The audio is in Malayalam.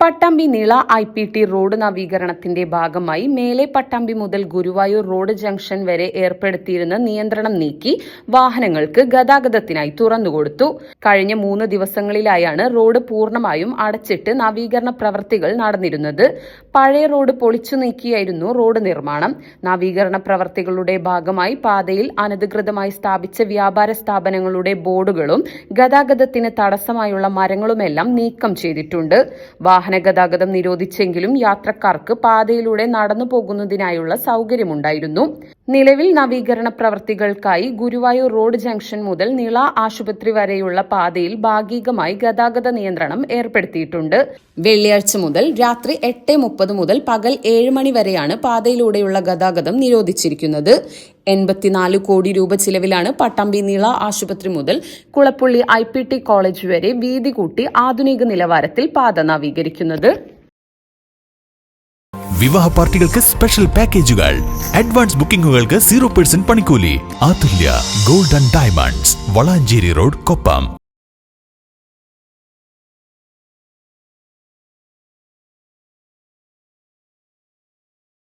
പട്ടാമ്പി നിള IPT റോഡ് നവീകരണത്തിന്റെ ഭാഗമായി മേലെ പട്ടാമ്പി മുതൽ ഗുരുവായൂർ റോഡ് ജംഗ്ഷൻ വരെ ഏർപ്പെടുത്തിയിരുന്ന നിയന്ത്രണം നീക്കി വാഹനങ്ങൾക്ക് ഗതാഗതത്തിനായി തുറന്നുകൊടുത്തു. കഴിഞ്ഞ 3 ദിവസങ്ങളിലായാണ് റോഡ് പൂർണ്ണമായും അടച്ചിട്ട് നവീകരണ പ്രവൃത്തികൾ നടന്നിരുന്നത്. പഴയ റോഡ് പൊളിച്ചു നീക്കിയായിരുന്നു റോഡ് നിർമ്മാണം. നവീകരണ പ്രവൃത്തികളുടെ ഭാഗമായി പാതയിൽ അനധികൃതമായി സ്ഥാപിച്ച വ്യാപാര സ്ഥാപനങ്ങളുടെ ബോർഡുകളും ഗതാഗതത്തിന് തടസ്സമായുള്ള മരങ്ങളുമെല്ലാം നീക്കം ചെയ്തിട്ടുണ്ട്. വാഹനഗതാഗതം നിരോധിച്ചെങ്കിലും യാത്രക്കാർക്ക് പാതയിലൂടെ നടന്നു പോകുന്നതിനായുള്ള സൗകര്യമുണ്ടായിരുന്നു. നിലവിൽ നവീകരണ പ്രവൃത്തികൾക്കായി ഗുരുവായൂർ റോഡ് ജംഗ്ഷൻ മുതൽ നിള ആശുപത്രി വരെയുള്ള പാതയിൽ ഭാഗികമായി ഗതാഗത നിയന്ത്രണം ഏർപ്പെടുത്തിയിട്ടുണ്ട്. വെള്ളിയാഴ്ച മുതൽ രാത്രി 8:30 മുതൽ പകൽ 7 മണി വരെയാണ് പാതയിലൂടെയുള്ള ഗതാഗതം നിരോധിച്ചിരിക്കുന്നത്. 84 കോടി രൂപ ചിലവിലാണ് പട്ടാമ്പി നിള ആശുപത്രി മുതൽ കുളപ്പുള്ളി IPT കോളേജ് വരെ വീതി കൂട്ടി ആധുനിക നിലവാരത്തിൽ പാത നവീകരിക്കുന്നത്. വിവാഹ പാർട്ടികൾക്ക് സ്പെഷ്യൽ പാക്കേജുകൾ, അഡ്വാൻസ് ബുക്കിംഗുകൾക്ക് 0% പണിക്കൂലി. Athulya gold and diamonds, Valanchery road, Koppam.